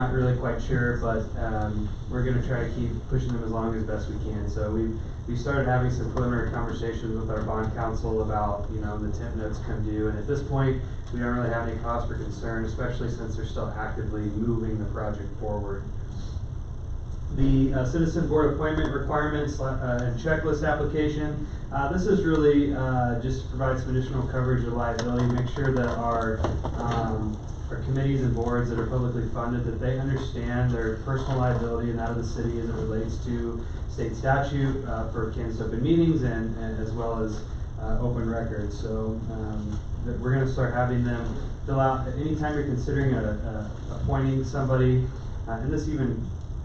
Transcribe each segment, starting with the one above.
Not really quite sure, but we're going to try to keep pushing them as long as best we can. So we started having some preliminary conversations with our bond counsel about, the temp notes come due, and at this point we don't really have any cause for concern, especially since they're still actively moving the project forward. The citizen board appointment requirements and checklist application. This is really just to provide some additional coverage of liability, make sure that our committees and boards that are publicly funded, that they understand their personal liability and that of the city as it relates to state statute for Kansas open meetings and as well as open records. So we're going to start having them fill out anytime you're considering appointing somebody, and this even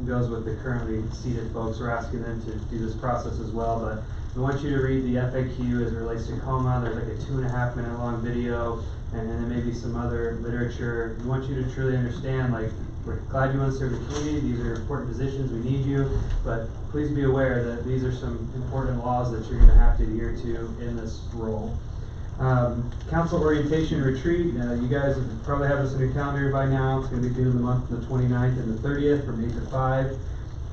goes with the currently seated folks. We're asking them to do this process as well, but we want you to read the FAQ as it relates to COMA. There's like a 2.5 minute long video, and then maybe some other literature. We want you to truly understand, like, we're glad you want to serve the community. These are important positions. We need you, but please be aware that these are some important laws that you're going to have to adhere to in this role. Council orientation retreat. You guys probably have this in your calendar by now. It's going to be due in the month of the 29th and the 30th from 8 to 5.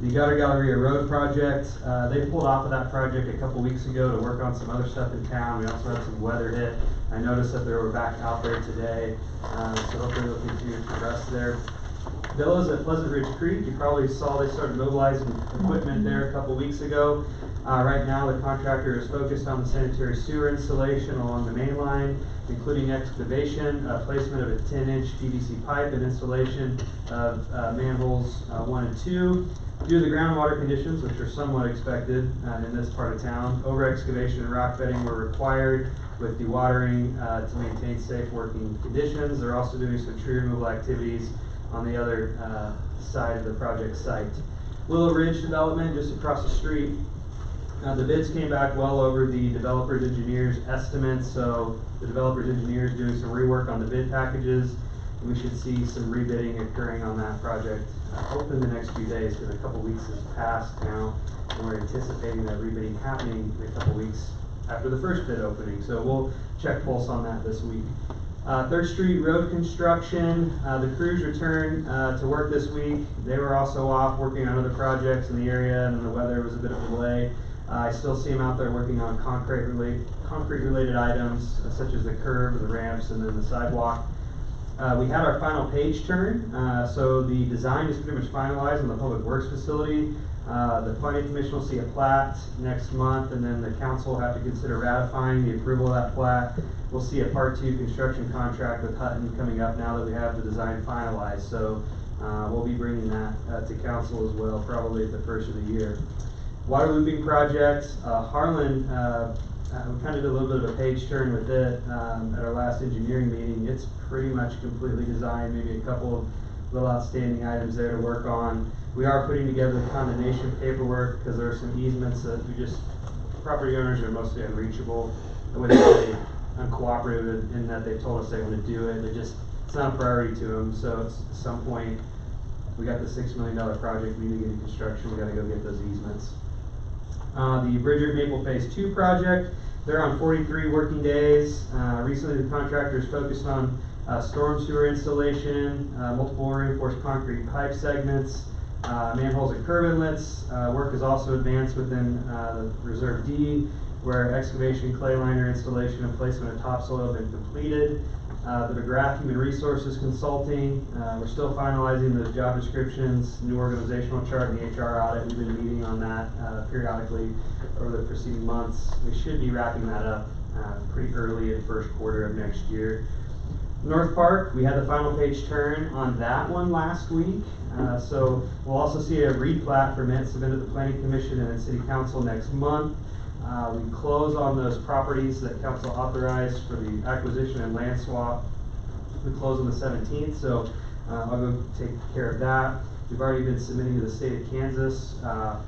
The Gutter Galleria Road project, they pulled off of that project a couple weeks ago to work on some other stuff in town. We also had some weather hit. I noticed that they were back out there today, so hopefully they'll continue to progress there. Villas at Pleasant Ridge Creek, you probably saw they started mobilizing equipment there a couple weeks ago. Right now the contractor is focused on the sanitary sewer installation along the main line, including excavation, placement of a 10-inch PVC pipe, and installation of manholes 1 and 2. Due to the groundwater conditions, which are somewhat expected in this part of town, over-excavation and rock bedding were required with dewatering to maintain safe working conditions. They're also doing some tree removal activities on the other side of the project site. Willow Ridge development just across the street. The bids came back well over the developer's engineer's estimates, so the developer's engineer is doing some rework on the bid packages. We should see some rebidding occurring on that project hopefully in the next few days, because a couple weeks has passed now, and we're anticipating that rebidding happening in a couple weeks after the first bid opening. So we'll check pulse on that this week. 3rd Street Road construction, the crews returned to work this week. They were also off working on other projects in the area, and the weather was a bit of a delay. I still see them out there working on concrete related items such as the curb, the ramps, and then the sidewalk. We had our final page turn, so the design is pretty much finalized on the Public Works facility. The Planning Commission will see a plat next month, and then the council will have to consider ratifying the approval of that plat. We'll see a Part 2 construction contract with Hutton coming up now that we have the design finalized. So we'll be bringing that to council as well, probably at the first of the year. Water looping project, Harlan, we kind of did a little bit of a page turn with it at our last engineering meeting. It's pretty much completely designed, maybe a couple of little outstanding items there to work on. We are putting together the condemnation paperwork because there are some easements that property owners are mostly unreachable. I wouldn't say uncooperative in that they told us they want to do it. It's not a priority to them. So at some point, we got the $6 million project, we need to get into construction, we got to go get those easements. The Bridger Maple Phase 2 project, they're on 43 working days. Recently the contractor is focused on storm sewer installation, multiple reinforced concrete pipe segments, manholes and curb inlets. Work is also advanced within the Reserve D, where excavation, clay liner installation, and placement of topsoil have been completed. The McGrath Human Resources Consulting, we're still finalizing the job descriptions, new organizational chart, and the HR audit. We've been meeting on that periodically over the preceding months. We should be wrapping that up pretty early in first quarter of next year. North Park, we had the final page turn on that one last week. So we'll also see a replat permit submitted to the Planning Commission and the City Council next month. We close on those properties that council authorized for the acquisition and land swap. We close on the 17th, so I'll go take care of that. We've already been submitting to the state of Kansas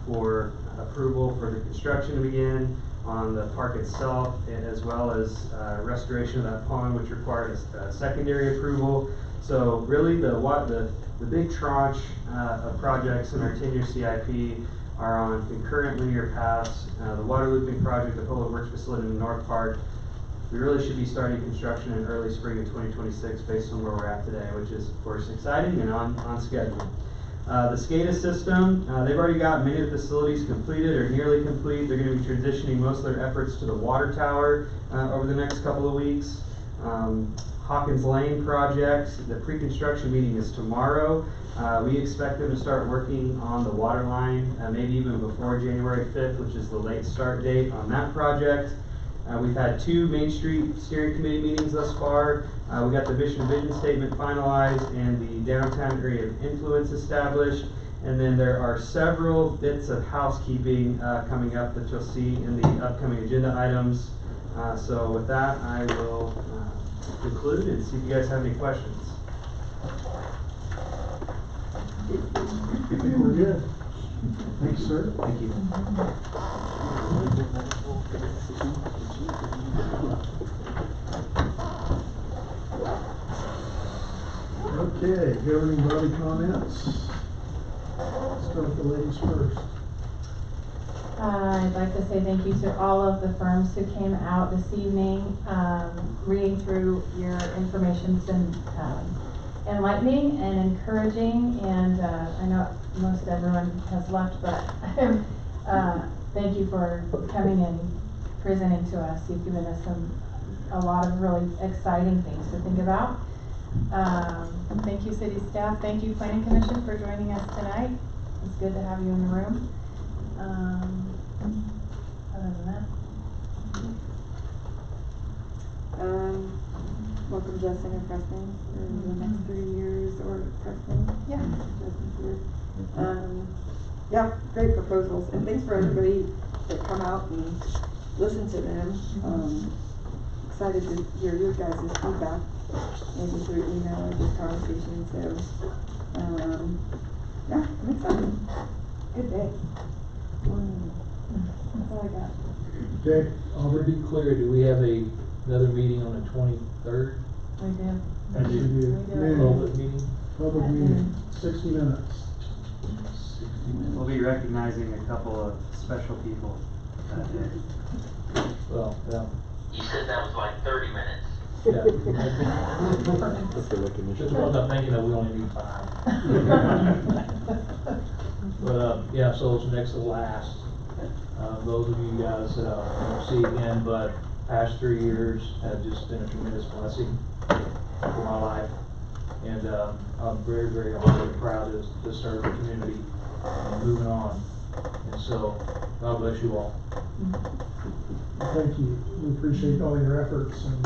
for approval for the construction to begin on the park itself, as well as restoration of that pond, which required a secondary approval. So really the big tranche of projects in our 10-year CIP are on concurrent linear paths. The water looping project, the Public Works facility in North Park, we really should be starting construction in early spring of 2026 based on where we're at today, which is of course exciting and on schedule. The SCADA system, they've already got many of the facilities completed or nearly complete. They're going to be transitioning most of their efforts to the water tower over the next couple of weeks. Hawkins Lane project, the pre-construction meeting is tomorrow. We expect them to start working on the water line maybe even before January 5th, which is the late start date on that project. We've had 2 Main Street Steering Committee meetings thus far. We got the mission and vision statement finalized and the downtown area of influence established. And then there are several bits of housekeeping coming up that you'll see in the upcoming agenda items. So with that, I will conclude and see if you guys have any questions. I think we're good. Thanks, sir. Thank you. Okay, governing body comments. Start with the ladies first. I'd like to say thank you to all of the firms who came out this evening. Reading through your information's been enlightening and encouraging, and I know most everyone has left, but thank you for coming and presenting to us. You've given us a lot of really exciting things to think about. Thank you, city staff. Thank you, planning commission, for joining us tonight. It's good to have you in the room. Other than that, welcome Justin and Preston for the next 3 years, or Preston. yeah. Justin's here. Yeah, great proposals, and thanks for everybody that come out and listen to them. Excited to hear your guys' feedback, maybe through email or just conversation. So, yeah, I'm excited. Good day. That's all I got. Okay, To Aubrey. be clear, do we have another meeting on the 23rd? We do. Yes, you do. Public meeting? Public meeting, 60 minutes. 60 minutes. We'll be recognizing a couple of special people that day. Well, yeah. You said that was like 30 minutes. Yeah. That's the recognition. Just was I'm thinking that we only need 5. But, yeah, so it's next to last. Those of you guys that I won't see again, but past 3 years have just been a tremendous blessing for my life. And I'm very, very honored and proud to serve the community moving on. And so, God bless you all. Thank you. We appreciate all your efforts and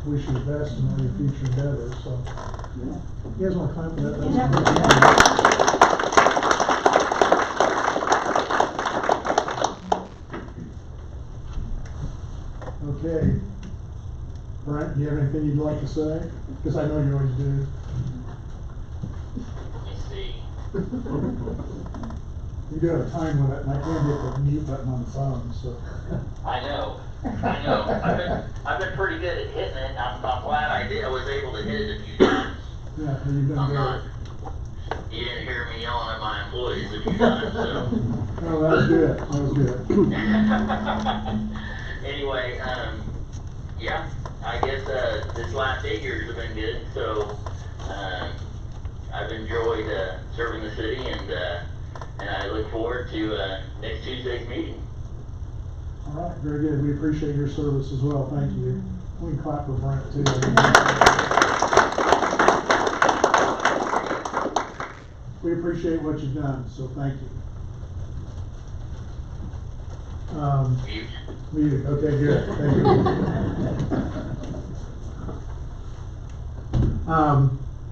wish you the best in all your future endeavors. So, you guys want to clap for that? Okay. Brent, do you have anything you'd like to say? Because I know you always do. Let me see. You do have a time limit, and I can't get the mute button on the phone, so. I know. I've been pretty good at hitting it. I'm glad I was able to hit it a few times. Yeah, you've done I'm great. not. You didn't hear me yelling at my employees a few times, so. No, that was good. That was good. Anyway, yeah, I guess this last 8 years have been good. So I've enjoyed serving the city, and I look forward to next Tuesday's meeting. All right, very good. We appreciate your service as well. Thank you. We can clap for Brent too. We appreciate what you've done, so thank you. Muted. Okay, good. Thank you.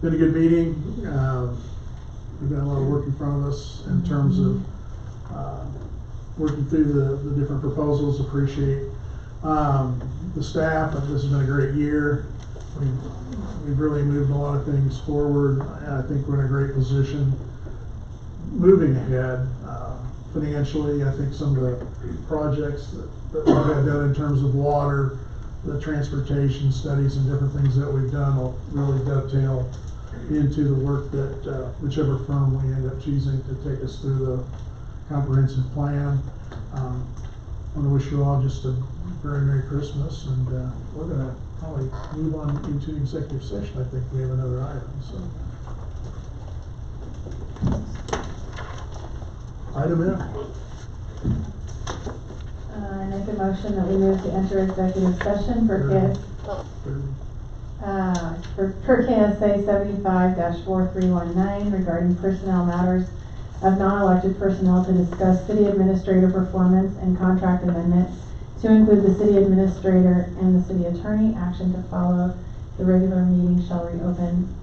Been a good meeting. We've got a lot of work in front of us in terms of working through the different proposals. Appreciate the staff. This has been a great year. We've really moved a lot of things forward. I think we're in a great position moving ahead. Financially, I think some of the projects that we've had done in terms of water, the transportation studies and different things that we've done will really dovetail into the work that whichever firm we end up choosing to take us through the comprehensive plan. want to wish you all just a very Merry Christmas, and we're going to probably move on into executive session. I think we have another item, so. Item F. I make a motion that we move to enter executive session for KSA 75-4319 regarding personnel matters of non-elected personnel to discuss city administrator performance and contract amendment to include the city administrator and the city attorney. Action to follow. The regular meeting shall reopen.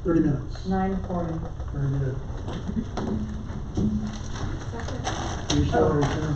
30 minutes. 9:40. Very good. We shall return.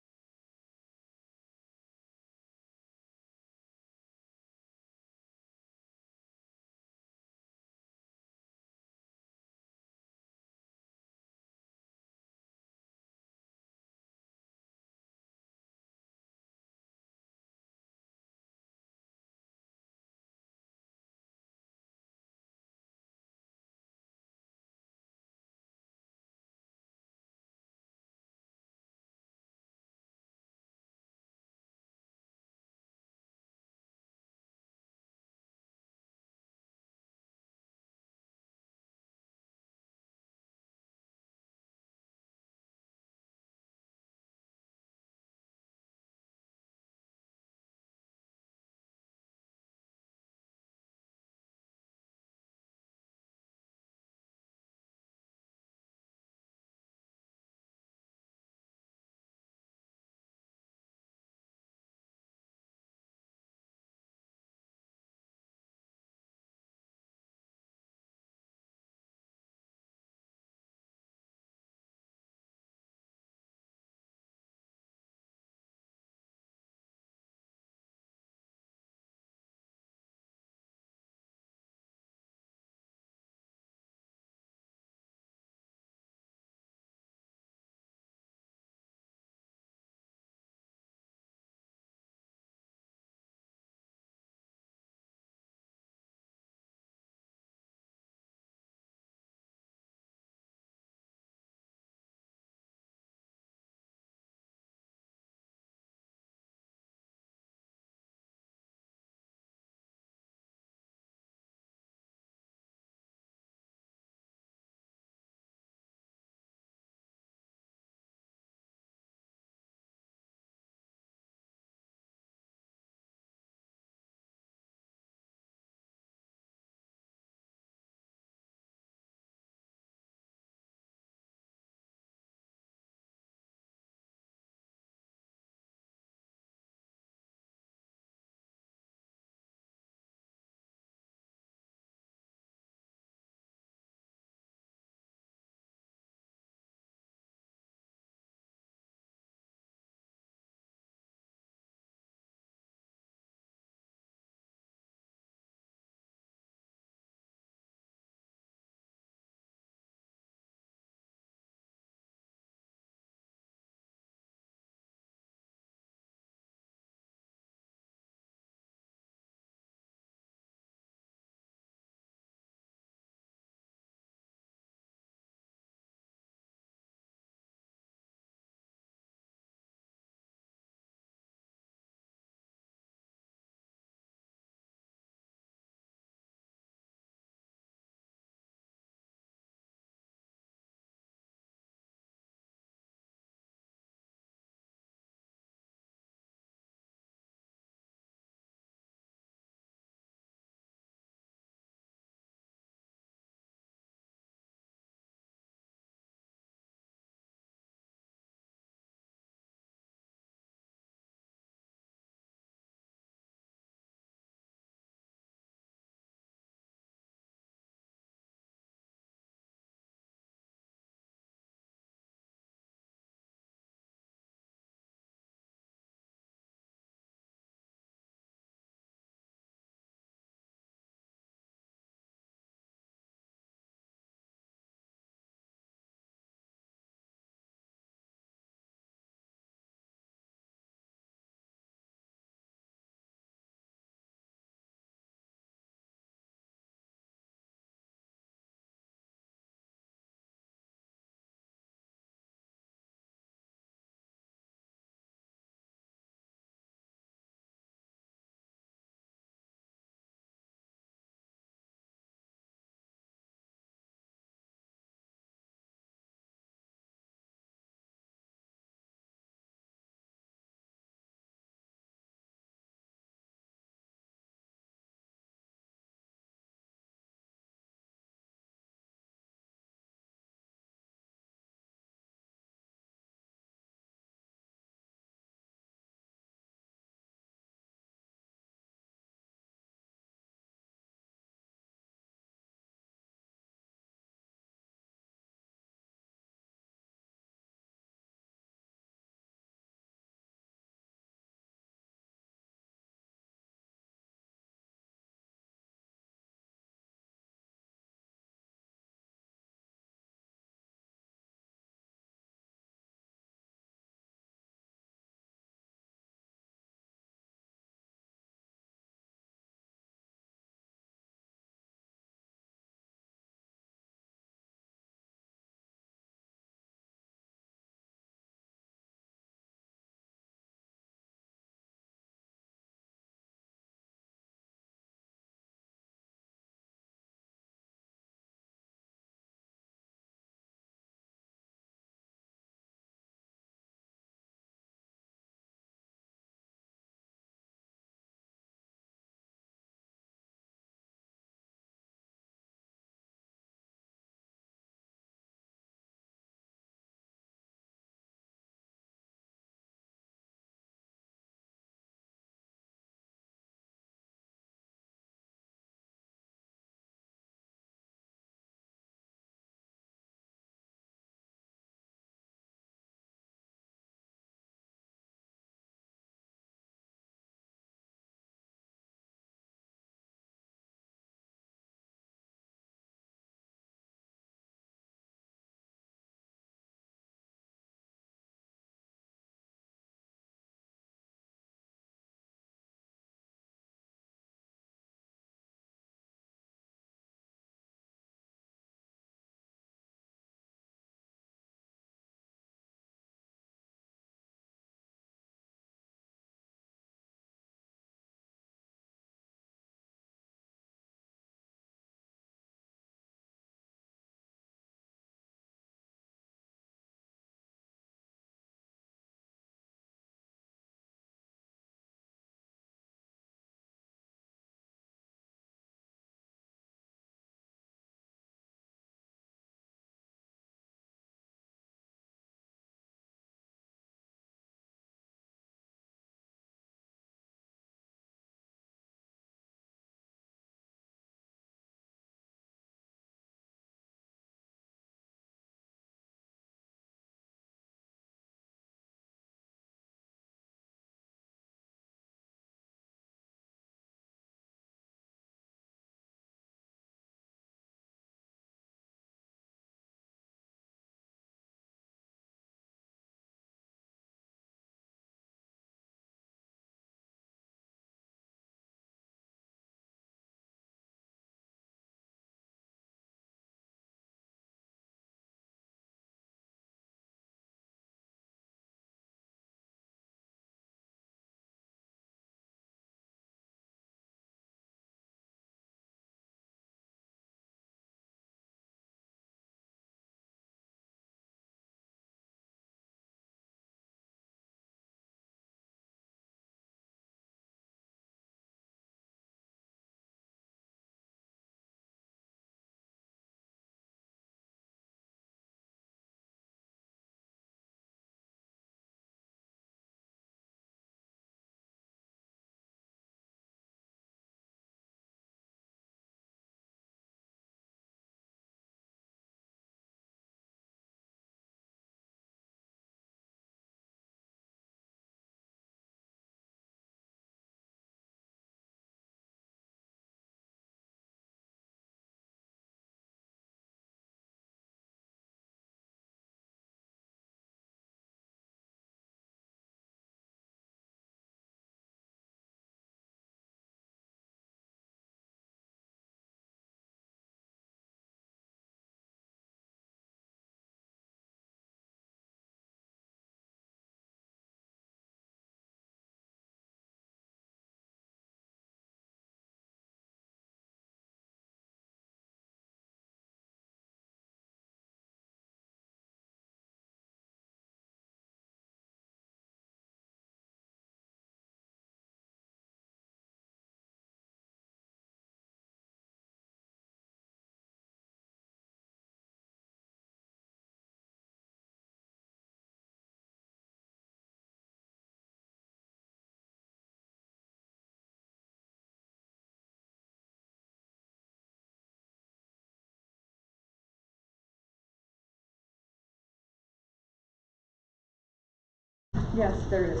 Yes, there is.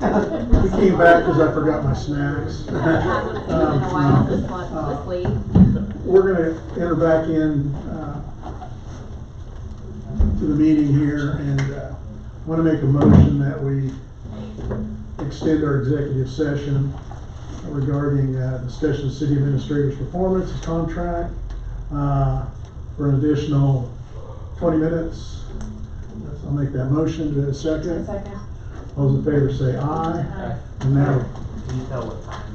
We came back because I forgot my snacks. Hasn't been a while this week. We're gonna enter back in, to the meeting here, and, wanna make a motion that we extend our executive session regarding, discussion of city administrator's performance contract, for an additional 20 minutes. I'll make that motion. Do I have a second? Second. All those in favor say aye. Aye. And now, Can you tell what time?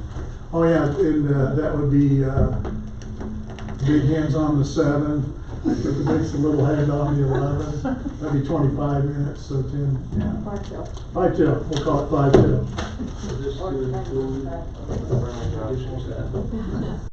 oh yeah, and, that would be, big hands on the 7. If it makes a little head on the 11, that'd be 25 minutes, so 10, yeah. 5 till. 5 till, we'll call it 5 till. So this to include additional staff.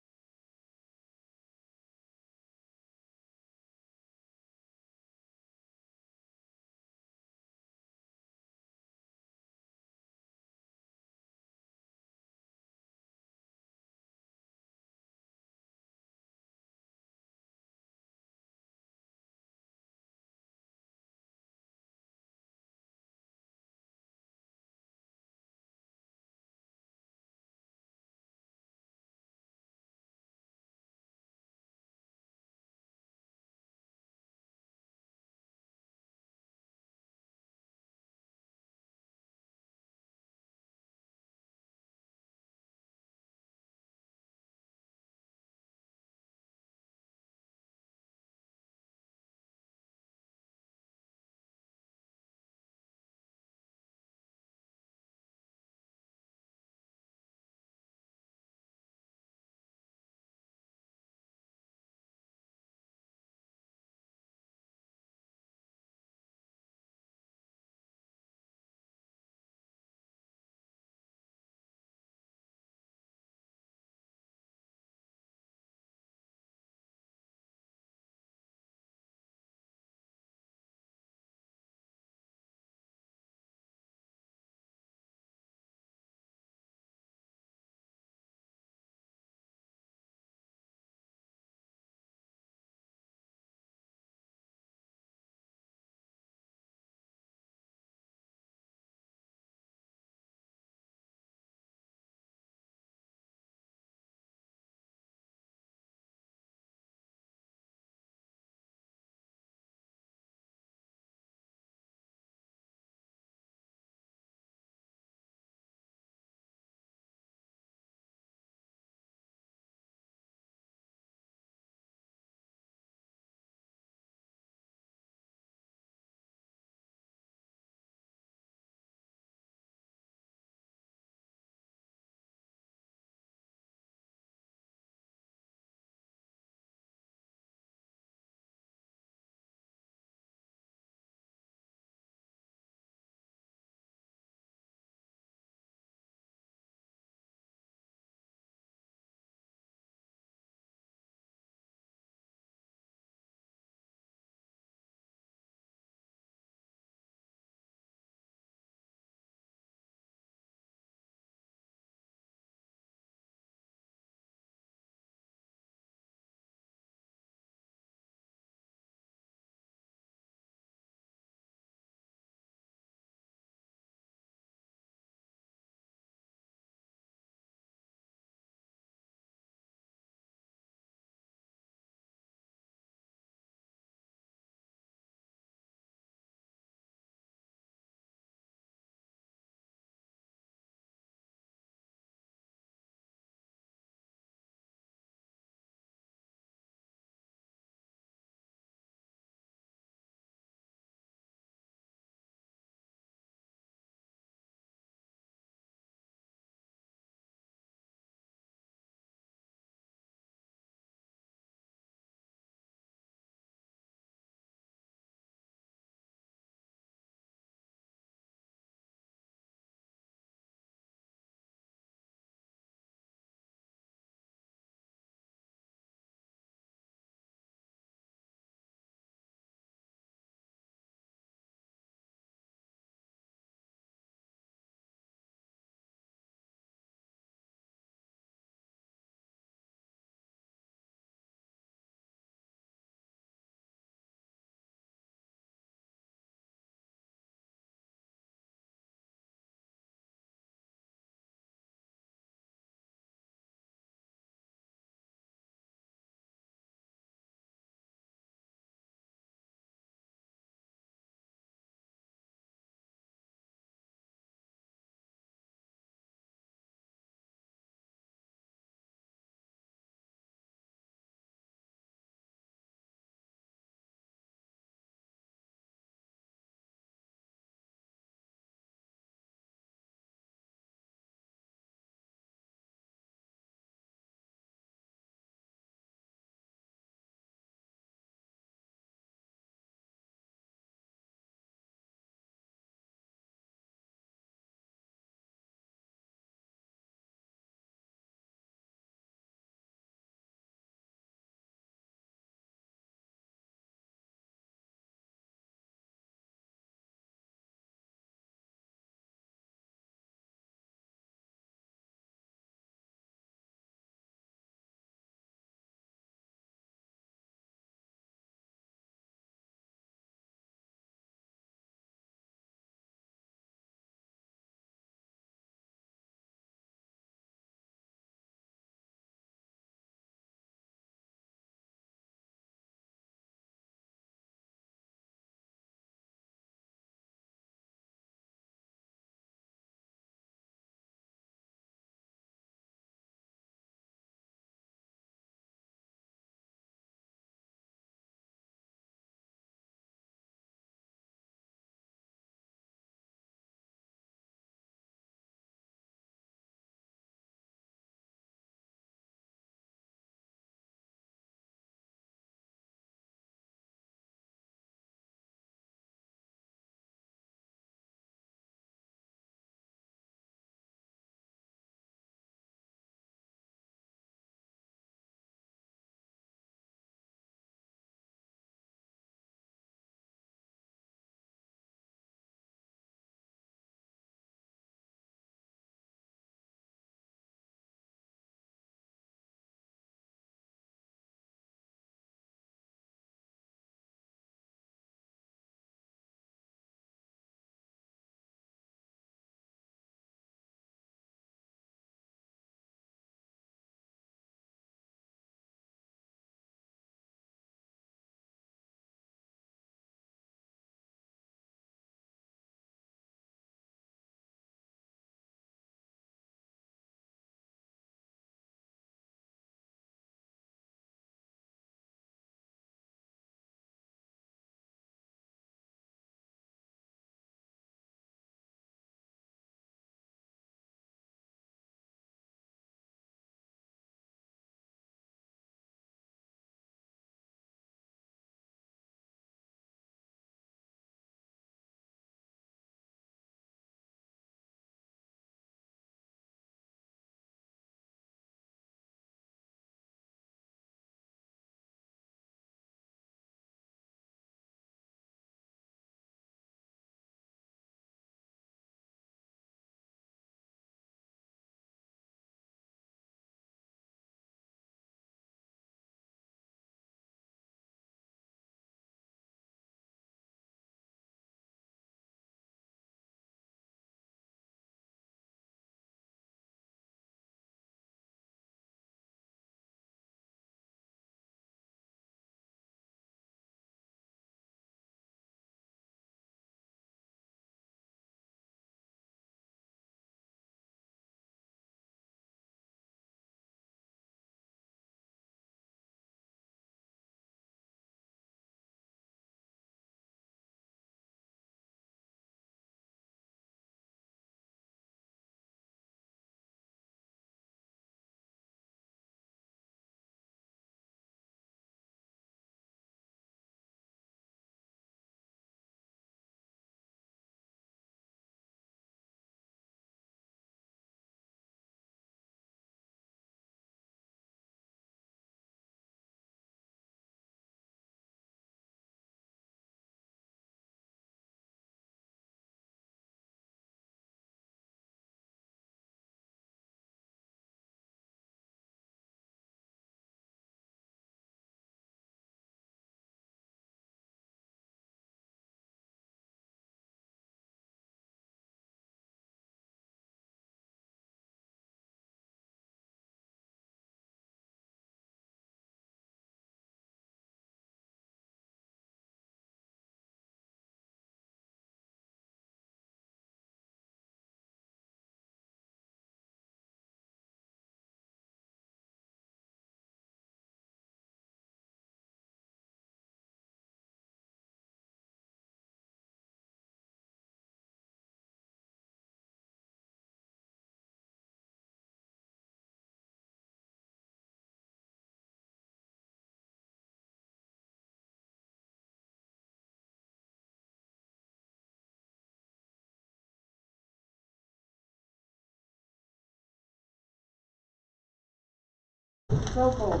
So cold.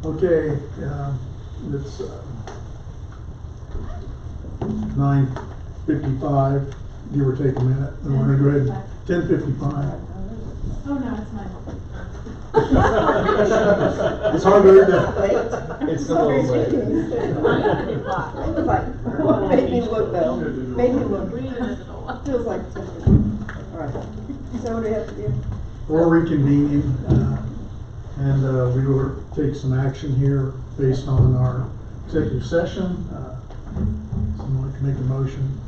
Okay, it's 9:55, give or take a minute, and we're gonna go ahead, 10:55. Oh, no, it's mine. It's harder to, It's a little late. I was like, what made me look though? Made me look. Feels like 10. Alright, so what do we have to do? we're reconvening, and we will take some action here based on our executive session. Someone can make a motion.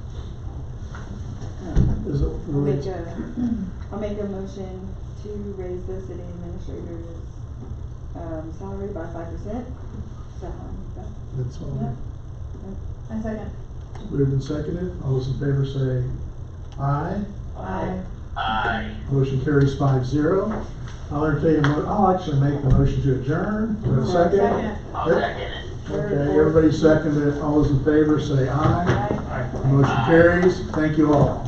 Is it related? I'll make a motion to raise the city administrator's, salary by 5%. Is that how you got? That's all. Yeah. I second. Moved and seconded. All those in favor say aye. Aye. Aye. Motion carries 5-0. I'll entertain I'll actually make the motion to adjourn. Do I have a second? Second. I'll Yep. second it. Okay, everybody seconded. All those in favor say aye. Aye. Motion carries. Thank you all.